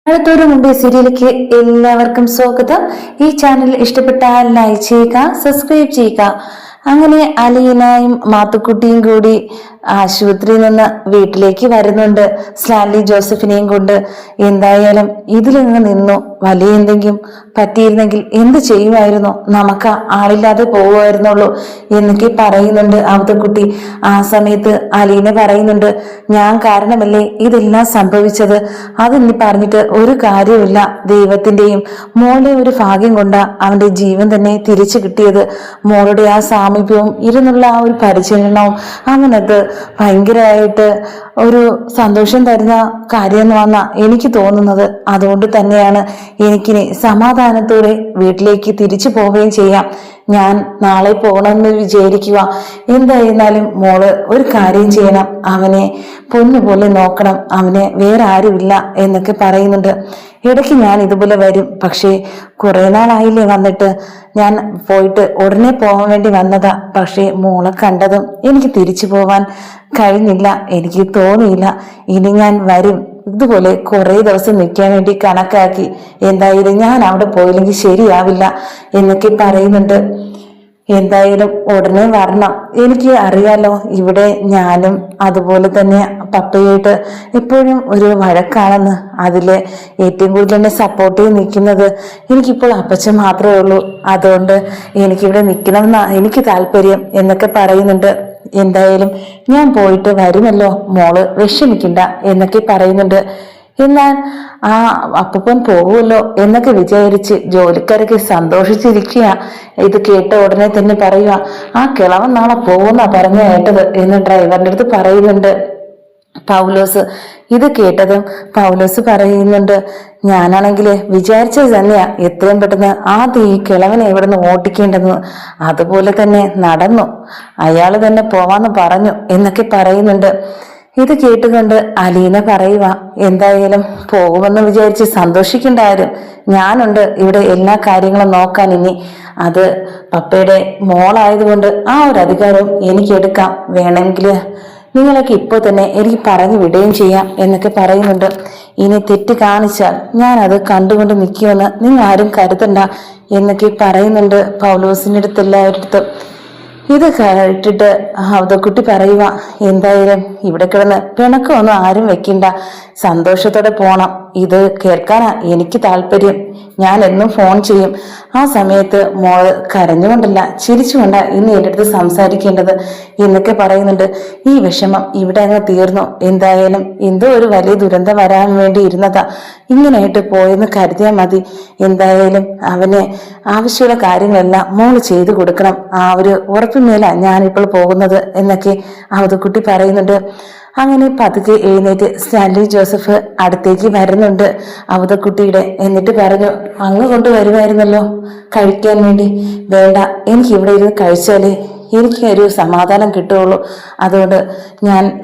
അടുത്തോരുമുണ്ട് സീരിയലിലേക്ക് എല്ലാവർക്കും സ്വാഗതം. ഈ ചാനൽ ഇഷ്ടപ്പെട്ടാൽ ലൈക്ക് ചെയ്യുക, സബ്സ്ക്രൈബ് ചെയ്യുക. അങ്ങനെ അലീനയും മാത്തുക്കുട്ടിയും കൂടി ആശുപത്രിയിൽ നിന്ന് വീട്ടിലേക്ക് വരുന്നുണ്ട്, സ്റ്റാൻലി ജോസഫിനെയും കൊണ്ട്. എന്തായാലും ഇതിൽ നിന്നു വലിയ എന്തെങ്കിലും പറ്റിയിരുന്നെങ്കിൽ എന്ത് ചെയ്യുമായിരുന്നു, നമുക്ക് ആളില്ലാതെ പോവുമായിരുന്നുള്ളൂ എന്നൊക്കെ പറയുന്നുണ്ട് അവതക്കുട്ടി. ആ സമയത്ത് അലീന പറയുന്നുണ്ട്, ഞാൻ കാരണമല്ലേ ഇതെല്ലാം സംഭവിച്ചത്, അതിനി പറഞ്ഞിട്ട് ഒരു കാര്യമില്ല. ദൈവത്തിന്റെയും മോളുടെ ഒരു ഭാഗ്യം കൊണ്ടാ അവന്റെ ജീവൻ തന്നെ തിരിച്ചു കിട്ടിയത്. മോളുടെ ആ സാമീപ്യവും ഇരുന്നുള്ള ആ ഒരു പരിചരണവും അവനത് ഭയങ്കരമായിട്ട് ഒരു സന്തോഷം തരുന്ന കാര്യമെന്നാണ് എനിക്ക് തോന്നുന്നത്. അതുകൊണ്ട് തന്നെയാണ് എനിക്കിനി സമാധാനത്തോടെ വീട്ടിലേക്ക് തിരിച്ചു പോവുകയും ചെയ്യാം. ഞാൻ നാളെ പോകണമെന്ന് വിചാരിക്കുക. എന്തായിരുന്നാലും മോള് ഒരു കാര്യം ചെയ്യണം, അവനെ പൊന്നുപോലെ നോക്കണം, അവനെ വേറെ ആരുമില്ല എന്നൊക്കെ പറയുന്നുണ്ട്. ഇടയ്ക്ക് ഞാൻ ഇതുപോലെ വരും, പക്ഷേ കുറെ നാളായില്ലേ വന്നിട്ട്, ഞാൻ പോയിട്ട് ഉടനെ പോകാൻ വേണ്ടി വന്നതാ. പക്ഷേ മോളെ കണ്ടതും എനിക്ക് തിരിച്ചു പോവാൻ കഴിഞ്ഞില്ല, എനിക്ക് തോന്നിയില്ല. ഇനി ഞാൻ വരും, ഇതുപോലെ കുറെ ദിവസം നിൽക്കാൻ വേണ്ടി കണക്കാക്കി. എന്തായാലും ഞാൻ അവിടെ പോയില്ലെങ്കിൽ ശരിയാവില്ല എന്നൊക്കെ പറയുന്നുണ്ട്. എന്തായാലും ഉടനെ വരണം. എനിക്ക് അറിയാലോ, ഇവിടെ ഞാനും അതുപോലെ തന്നെ പപ്പയായിട്ട് എപ്പോഴും ഒരു വഴക്കാണെന്ന്. അതില് ഏറ്റവും കൂടുതൽ എന്നെ സപ്പോർട്ട് ചെയ്ത് നിൽക്കുന്നത് എനിക്കിപ്പോൾ അപ്പച്ചൻ മാത്രമേ ഉള്ളൂ. അതുകൊണ്ട് എനിക്കിവിടെ നിൽക്കണമെന്നാ എനിക്ക് താല്പര്യം എന്നൊക്കെ പറയുന്നുണ്ട്. എന്തായാലും ഞാൻ പോയിട്ട് വരുമല്ലോ, മോള് വിഷമിക്കണ്ട എന്നൊക്കെ പറയുന്നുണ്ട്. എന്നാൽ ആ അപ്പൂപ്പൻ പോകുമല്ലോ എന്നൊക്കെ വിചാരിച്ച് ജോലിക്കാരൊക്കെ സന്തോഷിച്ചിരിക്കുക. ഇത് കേട്ട ഉടനെ തന്നെ പറയുക, ആ കിളവൻ നാളെ പോകുന്ന പറഞ്ഞു കേട്ടത് എന്ന് ഡ്രൈവറിന്റെ അടുത്ത് പറയുന്നുണ്ട് പൗലോസ്. ഇത് കേട്ടതും പൗലോസ് പറയുന്നുണ്ട്, ഞാനാണെങ്കിൽ വിചാരിച്ചത് തന്നെയാ എത്രയും പെട്ടെന്ന് ആദ്യം ഈ കിളവനെ ഇവിടെ നിന്ന് ഓട്ടിക്കേണ്ടെന്ന്. അതുപോലെ തന്നെ നടന്നു, അയാള് തന്നെ പോവാന്ന് പറഞ്ഞു എന്നൊക്കെ പറയുന്നുണ്ട്. ഇത് കേട്ടുകൊണ്ട് അലീന പറയുക, എന്തായാലും പോകുമെന്ന് വിചാരിച്ച് സന്തോഷിക്കണ്ടാരും, ഞാനുണ്ട് ഇവിടെ എല്ലാ കാര്യങ്ങളും നോക്കാൻ. ഇനി അത് പപ്പയുടെ മോളായതുകൊണ്ട് ആ ഒരു അധികാരവും എനിക്ക് എടുക്കാം. വേണമെങ്കിൽ നിങ്ങളൊക്കെ ഇപ്പോൾ തന്നെ എനിക്ക് പറഞ്ഞു വിടുകയും ചെയ്യാം എന്നൊക്കെ പറയുന്നുണ്ട്. ഇനി തെറ്റ് കാണിച്ചാൽ ഞാൻ അത് കണ്ടുകൊണ്ട് നിൽക്കുമെന്ന് നിങ്ങൾ ആരും കരുതണ്ട എന്നൊക്കെ പറയുന്നുണ്ട് പൗലോസിന്റെ അടുത്ത് എല്ലാവരുടെ. ഇത് കേട്ടിട്ട് അവതക്കുട്ടി പറയുക, എന്തായാലും ഇവിടെ കിടന്ന് പിണക്കമൊന്നും ആരും വെക്കണ്ട, സന്തോഷത്തോടെ പോണം. ഇത് കേൾക്കാനാ എനിക്ക് താല്പര്യം. ഞാൻ എന്നും ഫോൺ ചെയ്യും. ആ സമയത്ത് മോള് കരഞ്ഞുകൊണ്ടല്ല ചിരിച്ചുകൊണ്ടാ ഇന്ന് എൻ്റെ അടുത്ത് സംസാരിക്കേണ്ടത് എന്നൊക്കെ പറയുന്നുണ്ട്. ഈ വിഷമം ഇവിടെ അങ്ങ് തീർന്നു. എന്തായാലും എന്തോ ഒരു വലിയ ദുരന്തം വരാൻ വേണ്ടി ഇരുന്നതാ, ഇങ്ങനെയായിട്ട് പോയെന്ന് കരുതിയാൽ മതി. എന്തായാലും അവന് ആവശ്യമുള്ള കാര്യങ്ങളെല്ലാം മോള് ചെയ്തു കൊടുക്കണം. ആ ഒരു ഉറപ്പിന്മേലാ ഞാനിപ്പോൾ പോകുന്നത് എന്നൊക്കെ അവതക്കുട്ടി പറയുന്നുണ്ട്. അങ്ങനെ പതുക്കെ എഴുന്നേറ്റ് സ്റ്റാൻലി ജോസഫ് അടുത്തേക്ക് വരുന്നുണ്ട് അവതക്കുട്ടിയുടെ. എന്നിട്ട് പറഞ്ഞു, അങ്ങ് കൊണ്ടുവരുമായിരുന്നല്ലോ കഴിക്കാൻ വേണ്ടി. വേണ്ട, എനിക്ക് ഇവിടെ ഇരുന്ന് കഴിച്ചാലേ എനിക്ക് ഒരു സമാധാനം കിട്ടുള്ളൂ, അതുകൊണ്ട്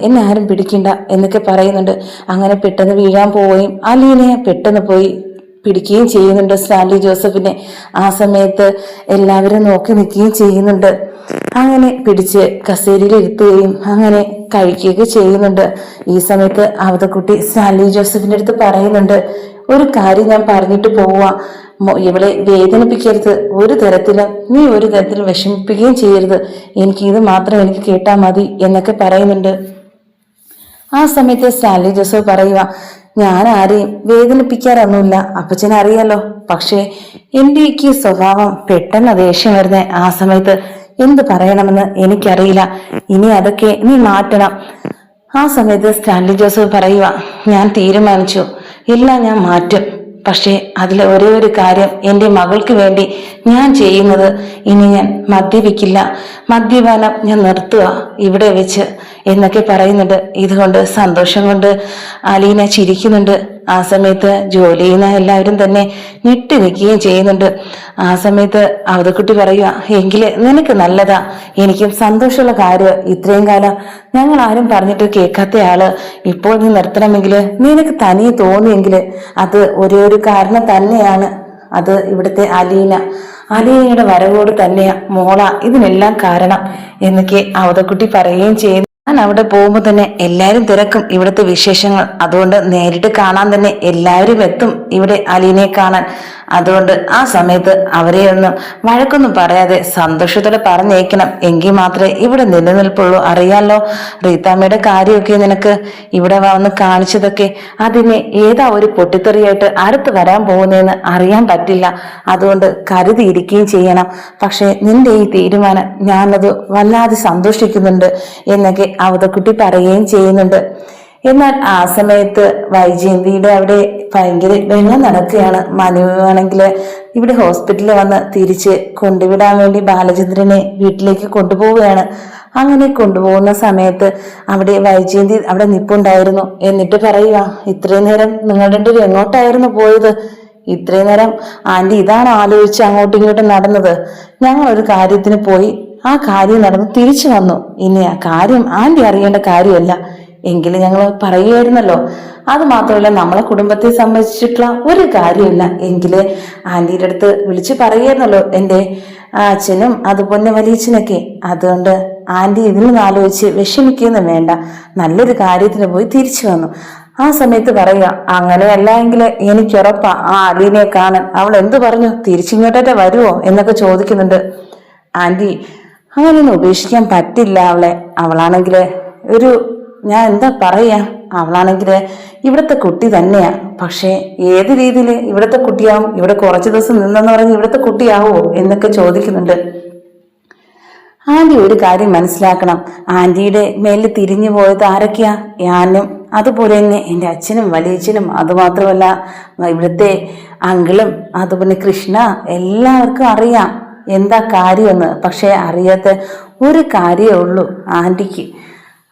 എന്നെ ആരും പിടിക്കണ്ട എന്നൊക്കെ പറയുന്നുണ്ട്. അങ്ങനെ പെട്ടെന്ന് വീഴാൻ പോവുകയും അലീനയെ പെട്ടെന്ന് പോയി പിടിക്കുകയും ചെയ്യുന്നുണ്ട് സ്റ്റാൻലി ജോസഫിനെ. ആ സമയത്ത് എല്ലാവരും നോക്കി നിൽക്കുകയും ചെയ്യുന്നുണ്ട്. അങ്ങനെ പിടിച്ച് കസേരയിൽ ഇരുത്തുകയും അങ്ങനെ കഴിക്കുകയൊക്കെ ചെയ്യുന്നുണ്ട്. ഈ സമയത്ത് അവതക്കുട്ടി സ്റ്റാൻലി ജോസഫിന്റെ അടുത്ത് പറയുന്നുണ്ട്, ഒരു കാര്യം ഞാൻ പറഞ്ഞിട്ട് പോവാ, ഇവളെ വേദനിപ്പിക്കരുത്, ഒരു തരത്തിലും നീ ഒരു തരത്തിലും വിഷമിപ്പിക്കുകയും ചെയ്യരുത്, എനിക്ക് ഇത് മാത്രം എനിക്ക് കേട്ടാ മതി എന്നൊക്കെ പറയുന്നുണ്ട്. ആ സമയത്ത് സ്റ്റാൻലി ജോസഫ് പറയുക, ഞാൻ ആരെയും വേദനിപ്പിക്കാറൊന്നുമില്ല, അപ്പച്ചനെ അറിയാലോ. പക്ഷേ എൻ്റെ ഈ സ്വഭാവം പെട്ടെന്ന് ദേഷ്യം വരുന്നേ ആ സമയത്ത് എന്ത് പറയണമെന്ന് എനിക്കറിയില്ല. ഇനി അതൊക്കെ നീ മാറ്റണം. ആ സമയത്ത് സ്റ്റാൻലി ജോസഫ് പറയുക, ഞാൻ തീരുമാനിച്ചു, എല്ലാം ഞാൻ മാറ്റും. പക്ഷെ അതിൽ ഒരേ ഒരു കാര്യം, എൻ്റെ മകൾക്ക് വേണ്ടി ഞാൻ ചെയ്യുന്നത്, ഇനി ഞാൻ മദ്യപിക്കില്ല, മദ്യപാനം ഞാൻ നിർത്തുക ഇവിടെ വെച്ച് എന്നൊക്കെ പറയുന്നുണ്ട്. ഇതുകൊണ്ട് സന്തോഷം കൊണ്ട് അലീന ചിരിക്കുന്നുണ്ട്. ആ സമയത്ത് ജോലി ചെയ്യുന്ന എല്ലാവരും തന്നെ ഞെട്ടി നിൽക്കുകയും ചെയ്യുന്നുണ്ട്. ആ സമയത്ത് അവതക്കുട്ടി പറയുക, എങ്കില് നിനക്ക് നല്ലതാ, എനിക്കും സന്തോഷമുള്ള കാര്യം. ഇത്രയും കാലം ഞങ്ങൾ ആരും പറഞ്ഞിട്ട് കേൾക്കാത്ത ആള് ഇപ്പോൾ നീ നിർത്തണമെങ്കിൽ നിനക്ക് തനിയെ തോന്നിയെങ്കിൽ അത് ഒരേ ഒരു കാരണം തന്നെയാണ്, അത് ഇവിടുത്തെ അലീനയുടെ വരവോട് തന്നെയാ മോള ഇതിനെല്ലാം കാരണം എന്നൊക്കെ അവതക്കുട്ടി പറയുകയും ചെയ്യുന്നു. ഞാൻ അവിടെ പോകുമ്പോൾ തന്നെ എല്ലാവരും തിരക്കും ഇവിടുത്തെ വിശേഷങ്ങൾ. അതുകൊണ്ട് നേരിട്ട് കാണാൻ തന്നെ എല്ലാവരും എത്തും ഇവിടെ അലീനയെ കാണാൻ. അതുകൊണ്ട് ആ സമയത്ത് അവരെ ഒന്നും വഴക്കൊന്നും പറയാതെ സന്തോഷത്തോടെ പറഞ്ഞേക്കണം. എങ്കിൽ മാത്രമേ ഇവിടെ നിലനിൽപ്പുള്ളൂ. അറിയാലോ റീത്താമ്മയുടെ കാര്യമൊക്കെ നിനക്ക് ഇവിടെ വന്ന് കാണിച്ചതൊക്കെ അതിന് ഏതാ ഒരു പൊട്ടിത്തെറിയായിട്ട് അടുത്ത് വരാൻ പോകുന്നതെന്ന് അറിയാൻ പറ്റില്ല. അതുകൊണ്ട് കരുതിയിരിക്കുകയും ചെയ്യണം. പക്ഷെ നിന്റെ ഈ തീരുമാനം ഞാനത് വല്ലാതെ സന്തോഷിക്കുന്നുണ്ട് എന്നൊക്കെ അവതക്കുട്ടി പറയുകയും ചെയ്യുന്നുണ്ട്. എന്നാൽ ആ സമയത്ത് വൈജയന്തിയുടെ അവിടെ ഭയങ്കര വെള്ളം നടക്കുകയാണ്. മനുവാണെങ്കിൽ ഇവിടെ ഹോസ്പിറ്റലിൽ വന്ന് തിരിച്ച് കൊണ്ടുവിടാൻ വേണ്ടി ബാലചന്ദ്രനെ വീട്ടിലേക്ക് കൊണ്ടുപോവുകയാണ്. അങ്ങനെ കൊണ്ടുപോകുന്ന സമയത്ത് അവിടെ വൈജയന്തി അവിടെ നിപ്പുണ്ടായിരുന്നു. എന്നിട്ട് പറയുക, ഇത്രയും നേരം നിങ്ങൾ രണ്ടുപേരും എങ്ങോട്ടായിരുന്നു പോയത്? ഇത്രയും നേരം ആന്റി ഇതാണ് ആലോചിച്ച് അങ്ങോട്ടും ഇങ്ങോട്ടും നടന്നത്. ഞങ്ങളൊരു കാര്യത്തിന് പോയി, ആ കാര്യം നടന്ന് തിരിച്ചു വന്നു. ഇനി ആ കാര്യം ആന്റി അറിയേണ്ട കാര്യമല്ല എങ്കിലും ഞങ്ങൾ പറയുമായിരുന്നല്ലോ. അത് മാത്രമല്ല നമ്മളെ കുടുംബത്തെ സംബന്ധിച്ചിട്ടുള്ള ഒരു കാര്യമില്ല എങ്കില് ആന്റിയുടെ അടുത്ത് വിളിച്ചു പറയുമായിരുന്നല്ലോ എൻ്റെ അച്ഛനും അതുപോലെ വലിയച്ഛനൊക്കെ. അതുകൊണ്ട് ആന്റി ഇതിനൊന്നും ആലോചിച്ച് വിഷമിക്കുകയൊന്നും വേണ്ട, നല്ലൊരു കാര്യത്തിന് പോയി തിരിച്ചു വന്നു. ആ സമയത്ത് പറയുക, അങ്ങനെയല്ല എങ്കിൽ എനിക്കുറപ്പാ ആ അലീനയെ കാണാൻ. അവൾ എന്തു പറഞ്ഞു, തിരിച്ചിങ്ങോട്ടേ വരുവോ എന്നൊക്കെ ചോദിക്കുന്നുണ്ട്. ആന്റി അങ്ങനെയൊന്നും ഉപേക്ഷിക്കാൻ പറ്റില്ല അവളെ. അവളാണെങ്കില് ഞാൻ എന്താ പറയാ, അവളാണെങ്കില് ഇവിടുത്തെ കുട്ടി തന്നെയാ. പക്ഷെ ഏത് രീതിയിൽ ഇവിടുത്തെ കുട്ടിയാവും? ഇവിടെ കുറച്ചു ദിവസം നിന്നെന്ന് പറഞ്ഞ് ഇവിടുത്തെ കുട്ടിയാവോ എന്നൊക്കെ ചോദിക്കുന്നുണ്ട്. ആന്റി ഒരു കാര്യം മനസ്സിലാക്കണം, ആന്റിയുടെ മേലിൽ തിരിഞ്ഞു പോയത് ആരൊക്കെയാ? ഞാനും അതുപോലെ തന്നെ എൻ്റെ അച്ഛനും വലിയച്ഛനും, അതുമാത്രമല്ല ഇവിടുത്തെ അങ്കിളും അതുപോലെ കൃഷ്ണ, എല്ലാവർക്കും അറിയാം എന്താ കാര്യമെന്ന്. പക്ഷെ അറിയാത്ത ഒരു കാര്യമേ ഉള്ളൂ ആന്റിക്ക്.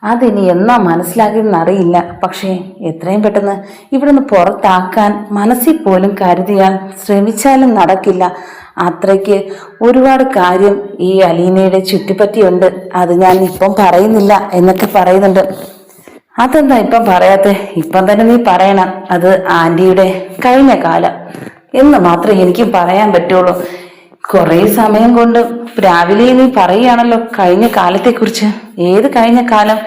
അതിനി എന്നാ മനസ്സിലാക്കിയെന്നറിയില്ല. പക്ഷേ എത്രയും പെട്ടെന്ന് ഇവിടെ നിന്ന് പുറത്താക്കാൻ മനസ്സിൽ പോലും കരുതിയാൽ ശ്രമിച്ചാലും നടക്കില്ല. അത്രയ്ക്ക് ഒരുപാട് കാര്യം ഈ അലീനയുടെ ചുറ്റിപ്പറ്റിയുണ്ട്. അത് ഞാൻ ഇപ്പം പറയുന്നില്ല എന്നൊക്കെ പറയുന്നുണ്ട്. അതെന്താ ഇപ്പം പറയാത്തെ? ഇപ്പം തന്നെ നീ പറയണം. അത് ആന്റിയുടെ കഴിഞ്ഞ കാലം എന്ന് മാത്രമേ എനിക്ക് പറയാൻ പറ്റുള്ളൂ. കുറെ സമയം കൊണ്ട് രാവിലെ നീ പറയുകയാണല്ലോ കഴിഞ്ഞ കാലത്തെക്കുറിച്ച്. ഏത് കഴിഞ്ഞ കാലം?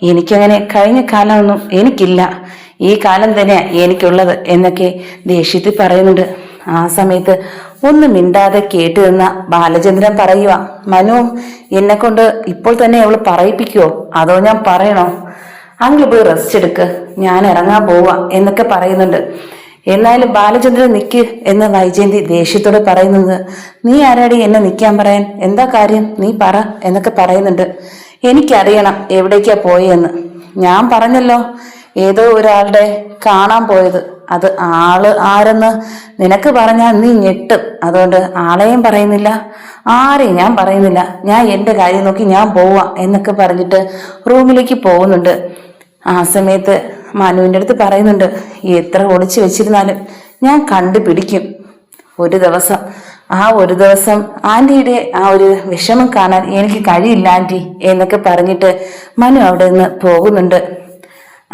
എനിക്കങ്ങനെ കഴിഞ്ഞ കാലമൊന്നും എനിക്കില്ല, ഈ കാലം തന്നെയാ എനിക്കുള്ളത് എന്നൊക്കെ ദേഷ്യത്തിൽ പറയുന്നുണ്ട്. ആ സമയത്ത് ഒന്നും മിണ്ടാതെ കേട്ടു നിന്ന ബാലചന്ദ്രൻ പറയുക, മനു എന്നെ കൊണ്ട് ഇപ്പോൾ തന്നെ അവള് പറയിപ്പിക്കുവോ അതോ ഞാൻ പറയണോ? അങ്കിൾ പോയി റെസ്റ്റ് എടുക്ക്, ഞാൻ ഇറങ്ങാൻ പോവാ എന്നൊക്കെ പറയുന്നുണ്ട്. എന്നാലും ബാലചന്ദ്രൻ നിക്ക് എന്ന് വൈജയന്തി ദേഷ്യത്തോടെ പറയുന്നത്. നീ ആരാടി എന്നെ നിൽക്കാൻ പറയാൻ? എന്താ കാര്യം നീ പറ എന്നൊക്കെ പറയുന്നുണ്ട്. എനിക്കറിയണം എവിടേക്കാ പോയെന്ന്. ഞാൻ പറഞ്ഞല്ലോ ഏതോ ഒരാളുടെ കാണാൻ പോയത്. അത് ആള് ആരെന്ന് നിനക്ക് പറഞ്ഞാൽ നീ ഞെട്ടും. അതുകൊണ്ട് ആളെയും പറയുന്നില്ല, ആരെയും ഞാൻ പറയുന്നില്ല. ഞാൻ എൻ്റെ കാര്യം നോക്കി ഞാൻ പോവാ എന്നൊക്കെ പറഞ്ഞിട്ട് റൂമിലേക്ക് പോകുന്നുണ്ട്. ആ സമയത്ത് മനുവിൻ്റെ അടുത്ത് പറയുന്നുണ്ട്, എത്ര ഒളിച്ചു വെച്ചിരുന്നാലും ഞാൻ കണ്ടുപിടിക്കും ഒരു ദിവസം. ആ ഒരു ദിവസം ആന്റിയുടെ ആ ഒരു വിഷമം കാണാൻ എനിക്ക് കഴിയില്ല ആന്റി എന്നൊക്കെ പറഞ്ഞിട്ട് മനു അവിടെ നിന്ന് പോകുന്നുണ്ട്.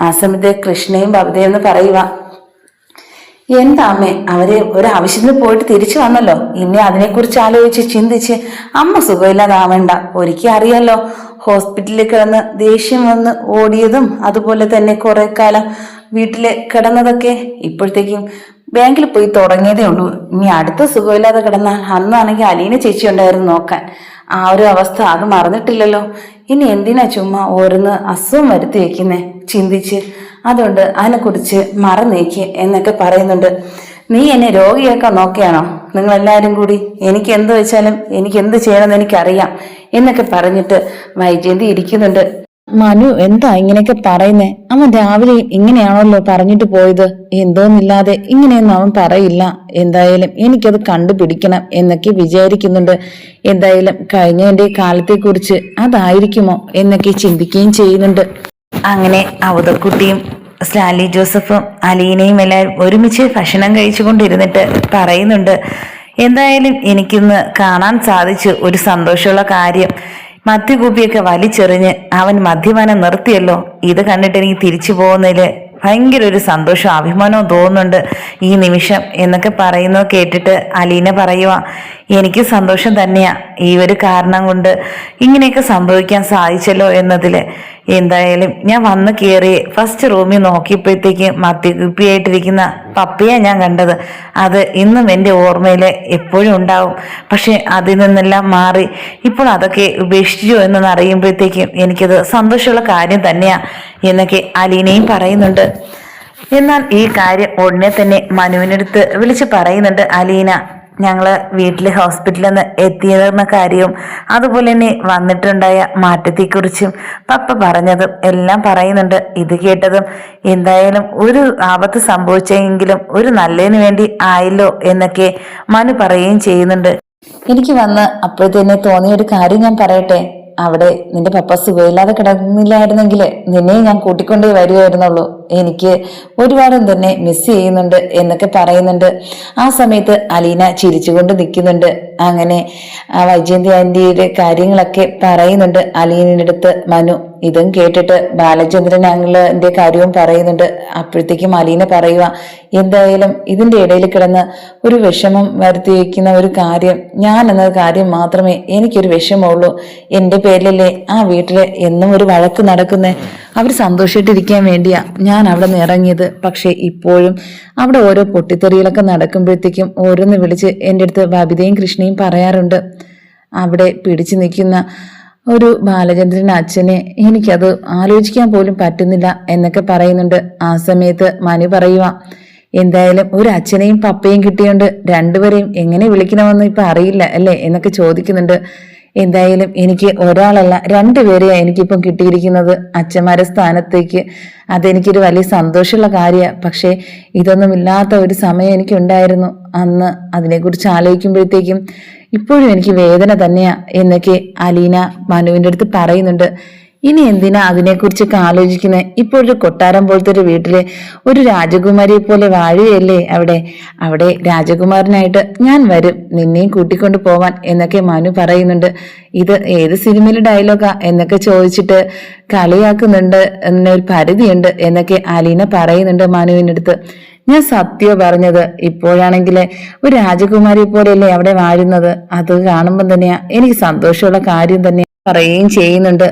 ആ സമയത്ത് കൃഷ്ണയും ഭവതയും എന്ന് പറയുക, എന്താ അമ്മേ അവര് ഒരാവശ്യത്തിന് പോയിട്ട് തിരിച്ചു വന്നല്ലോ, ഇനി അതിനെക്കുറിച്ച് ആലോചിച്ച് ചിന്തിച്ച് അമ്മ സുഖമില്ലാതാവേണ്ട. ഒരിക്കൽ അറിയാലോ ഹോസ്പിറ്റലിൽ കിടന്ന് ദേഷ്യം വന്ന് ഓടിയതും അതുപോലെ തന്നെ കുറെ കാലം വീട്ടില് കിടന്നതൊക്കെ ഇപ്പോഴത്തേക്കും ബാങ്കിൽ പോയി തുടങ്ങിയതേ ഉള്ളൂ. ഇനി അടുത്ത സുഖമില്ലാതെ കിടന്നാൽ അന്നാണെങ്കിൽ അലീന ചേച്ചി ഉണ്ടായിരുന്നു നോക്കാൻ. ആ ഒരു അവസ്ഥ അത് മറന്നിട്ടില്ലല്ലോ. ഇനി എന്തിനാ ചുമ്മാ ഓരോന്ന് അസുഖം വരുത്തി വെക്കുന്നേ ചിന്തിച്ച്. അതുകൊണ്ട് അതിനെക്കുറിച്ച് മറന്നേക്ക് എന്നൊക്കെ പറയുന്നുണ്ട്. നീ എന്നെ രോഗിയാക്കാൻ നോക്കിയാണോ നിങ്ങളെല്ലാവരും കൂടി? എനിക്ക് എന്ത് വെച്ചാലും എനിക്ക് എന്ത് ചെയ്യണമെന്ന് എനിക്കറിയാം എന്നൊക്കെ പറഞ്ഞിട്ട് വൈജയന്തി ഇരിക്കുന്നുണ്ട്. മനു എന്താ ഇങ്ങനെയൊക്കെ പറയുന്നേ? അവൻ രാവിലെ ഇങ്ങനെയാണല്ലോ പറഞ്ഞിട്ട് പോയത്. എന്തോന്നില്ലാതെ ഇങ്ങനെയൊന്നും അവൻ പറയില്ല. എന്തായാലും എനിക്കത് കണ്ടുപിടിക്കണം എന്നൊക്കെ വിചാരിക്കുന്നുണ്ട്. എന്തായാലും കഴിഞ്ഞതിന്റെ കാലത്തെക്കുറിച്ച് അതായിരിക്കുമോ എന്നൊക്കെ ചിന്തിക്കുകയും ചെയ്യുന്നുണ്ട്. അങ്ങനെ അവതക്കുട്ടിയും സ്റ്റാലി ജോസഫും അലീനയും എല്ലാവരും ഒരുമിച്ച് ഭക്ഷണം കഴിച്ചുകൊണ്ടിരുന്നിട്ട് പറയുന്നുണ്ട്, എന്തായാലും എനിക്കിന്ന് കാണാൻ സാധിച്ചു ഒരു സന്തോഷമുള്ള കാര്യം. മദ്യകുപ്പിയൊക്കെ വലിച്ചെറിഞ്ഞ് അവൻ മദ്യപാനം നിർത്തിയല്ലോ. ഇത് കണ്ടിട്ട് എനിക്ക് തിരിച്ചു പോകുന്നതിൽ ഭയങ്കര ഒരു സന്തോഷവും അഭിമാനവും തോന്നുന്നുണ്ട് ഈ നിമിഷം എന്നൊക്കെ പറയുന്നത് കേട്ടിട്ട് അലീന പറയുക, എനിക്ക് സന്തോഷം തന്നെയാ ഈ ഒരു കാരണം കൊണ്ട് ഇങ്ങനെയൊക്കെ സംഭവിക്കാൻ സാധിച്ചല്ലോ എന്നതിൽ. എന്തായാലും ഞാൻ വന്ന് കയറി ഫസ്റ്റ് റൂമിൽ നോക്കിയപ്പോഴത്തേക്ക് മദ്യപിയായിട്ടിരിക്കുന്ന പപ്പയാ ഞാൻ കണ്ടത്. അത് ഇന്നും എൻ്റെ ഓർമ്മയിൽ എപ്പോഴും ഉണ്ടാവും. പക്ഷെ അതിൽ നിന്നെല്ലാം മാറി ഇപ്പോൾ അതൊക്കെ ഉപേക്ഷിച്ചു എന്നൊന്ന് അറിയുമ്പോഴത്തേക്കും എനിക്കത് സന്തോഷമുള്ള കാര്യം തന്നെയാ എന്നൊക്കെ അലീനയും പറയുന്നുണ്ട്. എന്നാൽ ഈ കാര്യം ഉടനെ തന്നെ മനുവിനടുത്ത് വിളിച്ച് പറയുന്നുണ്ട് അലീന. ഞങ്ങള് വീട്ടിലെ ഹോസ്പിറ്റലിൽ നിന്ന് എത്തിയതെന്ന കാര്യവും അതുപോലെ തന്നെ വന്നിട്ടുണ്ടായ മാറ്റത്തെക്കുറിച്ചും പപ്പ പറഞ്ഞതും എല്ലാം പറയുന്നുണ്ട്. ഇത് കേട്ടതും എന്തായാലും ഒരു ആപത്ത് സംഭവിച്ചെങ്കിലും ഒരു നല്ലതിന് വേണ്ടി ആയല്ലോ എന്നൊക്കെ മനു പറയുകയും ചെയ്യുന്നുണ്ട്. എനിക്ക് വന്ന് അപ്പോൾ തന്നെ തോന്നിയ ഒരു കാര്യം ഞാൻ പറയട്ടെ. അവിടെ നിന്റെ പപ്പ സുഖമില്ലാതെ കിടന്നില്ലായിരുന്നെങ്കിൽ നിന്നെ ഞാൻ കൂട്ടിക്കൊണ്ടേ വരുമായിരുന്നുള്ളൂ. എനിക്ക് ഒരുപാട് തന്നെ മിസ് ചെയ്യുന്നുണ്ട് എന്നൊക്കെ പറയുന്നുണ്ട്. ആ സമയത്ത് അലീന ചിരിച്ചുകൊണ്ട് നിൽക്കുന്നുണ്ട്. അങ്ങനെ ആ വൈജയന്തി ആന്റിയുടെ കാര്യങ്ങളൊക്കെ പറയുന്നുണ്ട് അലീനയുടെ അടുത്ത് മനു. ഇതും കേട്ടിട്ട് ബാലചന്ദ്രൻ അങ്കിളിന്റെ കാര്യവും പറയുന്നുണ്ട്. അപ്പോഴത്തേക്കും അലീന പറയുക, എന്തായാലും ഇതിന്റെ ഇടയിൽ കിടന്ന് ഒരു വിഷമം വരുത്തി വയ്ക്കുന്ന ഒരു കാര്യം ഞാൻ എന്ന കാര്യം മാത്രമേ എനിക്കൊരു വിഷമമുള്ളൂ. എൻ്റെ പേരിലല്ലേ ആ വീട്ടില് എന്നും ഒരു വഴക്ക് നടക്കുന്നേ. അവർ സന്തോഷമായിട്ടിരിക്കാൻ വേണ്ടിയാ ഞാൻ അവിടെ നിന്ന് ഇറങ്ങിയത്. പക്ഷെ ഇപ്പോഴും അവിടെ ഓരോ പൊട്ടിത്തെറികളൊക്കെ നടക്കുമ്പോഴത്തേക്കും ഓരോന്ന് വിളിച്ച് എൻ്റെ അടുത്ത് ബബിതയും കൃഷ്ണയും പറയാറുണ്ട്. അവിടെ പിടിച്ചു നിൽക്കുന്ന ഒരു ബാലചന്ദ്രൻ അച്ഛനെ എനിക്കത് ആലോചിക്കാൻ പോലും പറ്റുന്നില്ല എന്നൊക്കെ പറയുന്നുണ്ട്. ആ സമയത്ത് മനു പറയുക, എന്തായാലും ഒരു അച്ഛനെയും പപ്പയും കിട്ടിയോണ്ട് രണ്ടുപേരെയും എങ്ങനെ വിളിക്കണമെന്ന് ഇപ്പൊ അറിയില്ല അല്ലേ എന്നൊക്കെ ചോദിക്കുന്നുണ്ട്. എന്തായാലും എനിക്ക് ഒരാളല്ല രണ്ടുപേരെയാണ് എനിക്കിപ്പം കിട്ടിയിരിക്കുന്നത് അച്ഛന്മാരെ സ്ഥാനത്തേക്ക്. അതെനിക്കൊരു വലിയ സന്തോഷമുള്ള കാര്യമാണ്. പക്ഷേ ഇതൊന്നുമില്ലാത്ത ഒരു സമയം എനിക്കുണ്ടായിരുന്നു. അന്ന് അതിനെക്കുറിച്ച് ആലോചിക്കുമ്പോഴത്തേക്കും ഇപ്പോഴും എനിക്ക് വേദന തന്നെയാ എന്നൊക്കെ അലീന മനുവിൻ്റെ അടുത്ത് പറയുന്നുണ്ട്. ഇനി എന്തിനാ അതിനെക്കുറിച്ചൊക്കെ ആലോചിക്കുന്നത്? ഇപ്പോഴൊരു കൊട്ടാരം പോലത്തെ ഒരു വീട്ടില് ഒരു രാജകുമാരിയെ പോലെ വാഴുകയല്ലേ അവിടെ രാജകുമാരനായിട്ട് ഞാൻ വരും നിന്നെയും കൂട്ടിക്കൊണ്ട് പോവാൻ എന്നൊക്കെ മനു പറയുന്നുണ്ട്. ഇത് ഏത് സിനിമയിലെ ഡയലോഗാ എന്നൊക്കെ ചോദിച്ചിട്ട് കളിയാക്കുന്നുണ്ട്. എന്നൊരു പരിധിയുണ്ട് എന്നൊക്കെ അലീന പറയുന്നുണ്ട് മനുവിൻ്റെ അടുത്ത്. ഞാൻ സത്യോ പറഞ്ഞത്. ഇപ്പോഴാണെങ്കിൽ ഒരു രാജകുമാരിയെ പോലെയല്ലേ അവിടെ വാഴുന്നത്. അത് കാണുമ്പോൾ തന്നെയാ എനിക്ക് സന്തോഷമുള്ള കാര്യം തന്നെ പറയുകയും ചെയ്യുന്നുണ്ട്.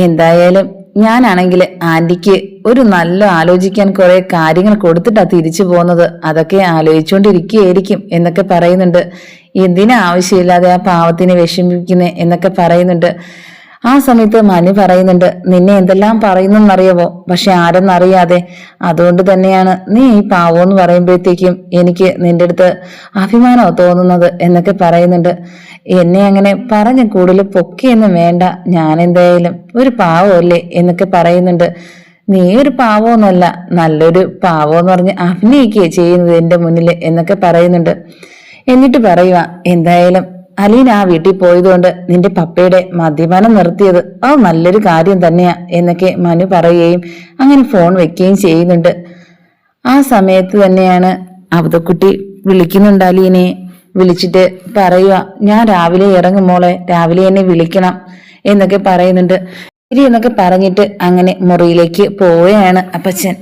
എന്തായാലും ഞാനാണെങ്കിൽ ആന്റിക്ക് ഒരു നല്ല ആലോചിക്കാൻ കുറെ കാര്യങ്ങൾ കൊടുത്തിട്ടാ തിരിച്ചു പോകുന്നത്. അതൊക്കെ ആലോചിച്ചുകൊണ്ടിരിക്കുകയായിരിക്കും എന്നൊക്കെ പറയുന്നുണ്ട്. എന്തിനാ ആവശ്യമില്ലാതെ ആ പാവത്തിനെ വിഷമിപ്പിക്കുന്നേ എന്നൊക്കെ പറയുന്നുണ്ട്. ആ സമയത്ത് മനു പറയുന്നുണ്ട്, നിന്നെ എന്തെല്ലാം പറയുന്നെന്നറിയാവോ, പക്ഷെ ആരെന്നറിയാതെ. അതുകൊണ്ട് തന്നെയാണ് നീ ഈ പാവോന്ന് പറയുമ്പോഴത്തേക്കും എനിക്ക് നിന്റെ അടുത്ത് അഭിമാനമോ തോന്നുന്നത് എന്നൊക്കെ പറയുന്നുണ്ട്. എന്നെ അങ്ങനെ പറഞ്ഞ് കൂടുതൽ പൊക്കിയൊന്നും വേണ്ട. ഞാൻ എന്തായാലും ഒരു പാവമല്ലേ എന്നൊക്കെ പറയുന്നുണ്ട്. നീ ഒരു പാവമൊന്നുമല്ല, നല്ലൊരു പാവമെന്ന് പറഞ്ഞ് അഭിനയിക്കുകയെ ചെയ്യുന്നത് എന്റെ മുന്നിൽ എന്നൊക്കെ പറയുന്നുണ്ട്. എന്നിട്ട് പറയുക, എന്തായാലും അലീന ആ വീട്ടിൽ പോയതുകൊണ്ട് നിന്റെ പപ്പയുടെ മദ്യപാനം നിർത്തിയത് അത് നല്ലൊരു കാര്യം തന്നെയാ എന്നൊക്കെ മനു പറയുകയും അങ്ങനെ ഫോൺ വെക്കുകയും ചെയ്യുന്നുണ്ട്. ആ സമയത്ത് തന്നെയാണ് അവതക്കുട്ടി വിളിക്കുന്നുണ്ട് അലീനെ. വിളിച്ചിട്ട് പറയുക, ഞാൻ രാവിലെ ഇറങ്ങും മോളെ, രാവിലെ എന്നെ വിളിക്കണം എന്നൊക്കെ പറയുന്നുണ്ട്. ശരി എന്നൊക്കെ പറഞ്ഞിട്ട് അങ്ങനെ മുറിയിലേക്ക് പോവുകയാണ് അപ്പച്ചൻ.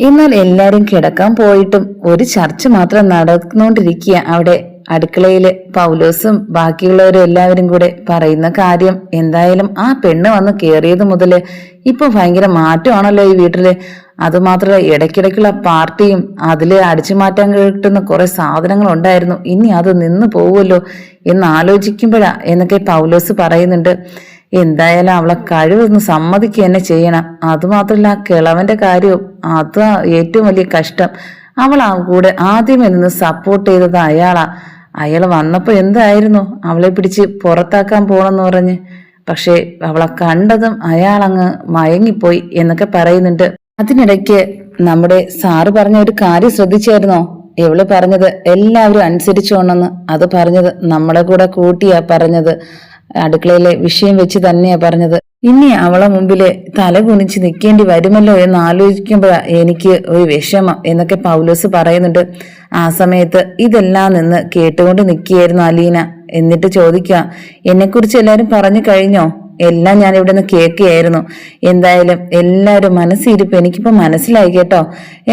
എന്നാൽ എല്ലാരും കിടക്കാൻ പോയിട്ടും ഒരു ചർച്ച മാത്രം നടന്നുകൊണ്ടിരിക്കുക അവിടെ അടുക്കളയില്. പൗലോസും ബാക്കിയുള്ളവരും എല്ലാവരും കൂടെ പറയുന്ന കാര്യം, എന്തായാലും ആ പെണ്ണ് വന്ന് കേറിയത് മുതല് ഇപ്പൊ ഭയങ്കര മാറ്റമാണല്ലോ ഈ വീട്ടില്. അതുമാത്രമല്ല ഇടയ്ക്കിടയ്ക്കുള്ള പാർട്ടിയും അതില് അടിച്ചു മാറ്റാൻ കിട്ടുന്ന കുറെ സാധനങ്ങൾ ഉണ്ടായിരുന്നു. ഇനി അത് നിന്ന് പോവുമല്ലോ എന്ന് ആലോചിക്കുമ്പോഴാ എന്നൊക്കെ പൗലോസ് പറയുന്നുണ്ട്. എന്തായാലും അവളെ കഴിവൊന്ന് സമ്മതിക്കുക തന്നെ ചെയ്യണം. അതുമാത്രമല്ല ആ കിളവന്റെ കാര്യവും അതാ ഏറ്റവും വലിയ കഷ്ടം. അവൾ ആ കൂടെ ആദ്യമേ നിന്ന് സപ്പോർട്ട് ചെയ്തത് അയാളാ. അയാൾ വന്നപ്പോ എന്തായിരുന്നു അവളെ പിടിച്ച് പുറത്താക്കാൻ പോണെന്ന് പറഞ്ഞ്. പക്ഷെ അവളെ കണ്ടതും അയാളങ്ങ് മയങ്ങിപ്പോയി എന്നൊക്കെ പറയുന്നുണ്ട്. അതിനിടയ്ക്ക് നമ്മുടെ സാറ് പറഞ്ഞ ഒരു കാര്യം ശ്രദ്ധിച്ചായിരുന്നോ? എവള് പറഞ്ഞത് എല്ലാവരും അനുസരിച്ചോണെന്ന്. അത് പറഞ്ഞത് നമ്മളെ കൂടെ കൂട്ടിയാ പറഞ്ഞത്. അടുക്കളയിലെ വിഷയം വെച്ച് തന്നെയാ പറഞ്ഞത്. ഇനി അവളെ മുമ്പില് തല കുനിച്ച് നിൽക്കേണ്ടി വരുമല്ലോ എന്ന് ആലോചിക്കുമ്പോഴാ എനിക്ക് ഒരു വിഷമം എന്നൊക്കെ പൗലോസ് പറയുന്നുണ്ട്. ആ സമയത്ത് ഇതെല്ലാം നിന്ന് കേട്ടുകൊണ്ട് നിൽക്കുകയായിരുന്നു അലീന. എന്നിട്ട് ചോദിക്കുക, എന്നെക്കുറിച്ച് എല്ലാരും പറഞ്ഞു കഴിഞ്ഞോ എല്ലാം ഞാൻ ഇവിടെ നിന്ന് കേൾക്കുകയായിരുന്നു. എന്തായാലും എല്ലാവരും മനസ്സിരിപ്പ് എനിക്കിപ്പോ മനസ്സിലായി കേട്ടോ.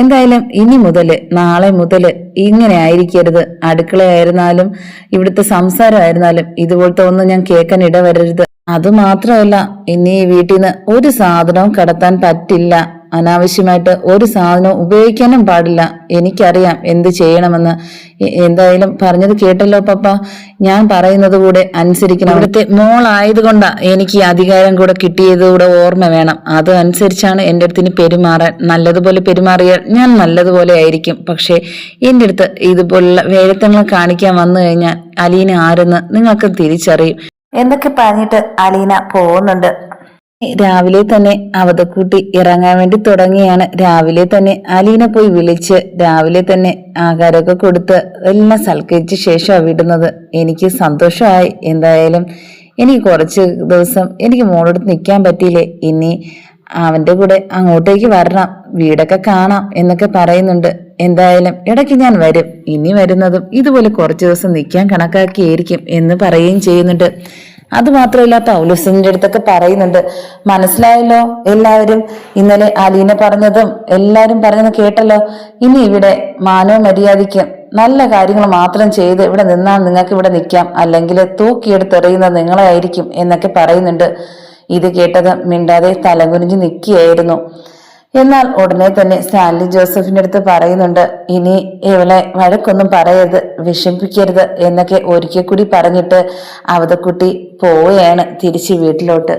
എന്തായാലും ഇനി മുതല്, നാളെ മുതല് ഇങ്ങനെ ആയിരിക്കരുത്. അടുക്കളയായിരുന്നാലും ഇവിടുത്തെ സംസാരമായിരുന്നാലും ഇതുപോലത്തെ ഒന്നും ഞാൻ കേൾക്കാൻ ഇടവരരുത്. അതുമാത്രമല്ല, ഇനി ഈ വീട്ടിൽ നിന്ന് ഒരു സാധനവും കടത്താൻ പറ്റില്ല. അനാവശ്യമായിട്ട് ഒരു സാധനവും ഉപയോഗിക്കാനും പാടില്ല. എനിക്കറിയാം എന്ത് ചെയ്യണമെന്ന്. എന്തായാലും പറഞ്ഞത് കേട്ടല്ലോ പപ്പ. ഞാൻ പറയുന്നത് കൂടെ അനുസരിക്കണം. ഇവിടുത്തെ മോളായതുകൊണ്ടാ എനിക്ക് അധികാരം കൂടെ കിട്ടിയത് കൂടെ ഓർമ്മ വേണം. അത് അനുസരിച്ചാണ് എൻ്റെ അടുത്തിന് പെരുമാറാൻ. നല്ലതുപോലെ പെരുമാറിയാൽ ഞാൻ നല്ലതുപോലെ ആയിരിക്കും. പക്ഷെ എൻ്റെ അടുത്ത് ഇതുപോലുള്ള വേഴത്തങ്ങൾ കാണിക്കാൻ വന്നു കഴിഞ്ഞാൽ അലീന ആരെന്ന് നിങ്ങൾക്ക് തിരിച്ചറിയും എന്നൊക്കെ പറഞ്ഞിട്ട് അലീന പോകുന്നുണ്ട്. രാവിലെ തന്നെ അവതക്കൂട്ടി ഇറങ്ങാൻ വേണ്ടി തുടങ്ങിയാണ്. രാവിലെ തന്നെ അലീന പോയി വിളിച്ച് രാവിലെ തന്നെ ആഹാരമൊക്കെ കൊടുത്ത് എല്ലാം സൽക്കരിച്ച ശേഷമാണ് വിടുന്നത്. എനിക്ക് സന്തോഷമായി. എന്തായാലും എനിക്ക് കുറച്ച് ദിവസം എനിക്ക് മോളോട് നിൽക്കാൻ പറ്റിയില്ലേ, ഇനി അവന്റെ കൂടെ അങ്ങോട്ടേക്ക് വരണം, വീടൊക്കെ കാണാം എന്നൊക്കെ പറയുന്നുണ്ട്. എന്തായാലും ഇടയ്ക്ക് ഞാൻ വരും. ഇനി വരുന്നതും ഇതുപോലെ കുറച്ച് ദിവസം നിൽക്കാൻ കണക്കാക്കിയായിരിക്കും എന്ന് പറയുകയും ചെയ്യുന്നുണ്ട്. അതുമാത്രമല്ല, പൗലോസിന്റെ അടുത്തൊക്കെ പറയുന്നുണ്ട്. മനസ്സിലായല്ലോ എല്ലാവരും, ഇന്നലെ അലീന പറഞ്ഞതും എല്ലാരും പറഞ്ഞതും കേട്ടല്ലോ. ഇനി ഇവിടെ മാനവ മര്യാദയ്ക്കും നല്ല കാര്യങ്ങൾ മാത്രം ചെയ്ത് ഇവിടെ നിന്നാൽ നിങ്ങൾക്ക് ഇവിടെ നിൽക്കാം, അല്ലെങ്കിൽ തൂക്കിയെടുത്തെറിയുന്നത് നിങ്ങളെ ആയിരിക്കും എന്നൊക്കെ പറയുന്നുണ്ട്. ഇത് കേട്ടത് മിണ്ടാതെ തലകുനിഞ്ഞ് നിൽക്കുകയായിരുന്നു. എന്നാൽ ഉടനെ തന്നെ സ്റ്റാൻലി ജോസഫിന്റെ അടുത്ത് പറയുന്നുണ്ട്, ഇനി ഇവളെ വഴക്കൊന്നും പറയരുത്, വിഷമിപ്പിക്കരുത് എന്നൊക്കെ ഒരിക്കൽ കൂടി പറഞ്ഞിട്ട് അവതക്കുട്ടി പോവുകയാണ് തിരിച്ച് വീട്ടിലോട്ട്.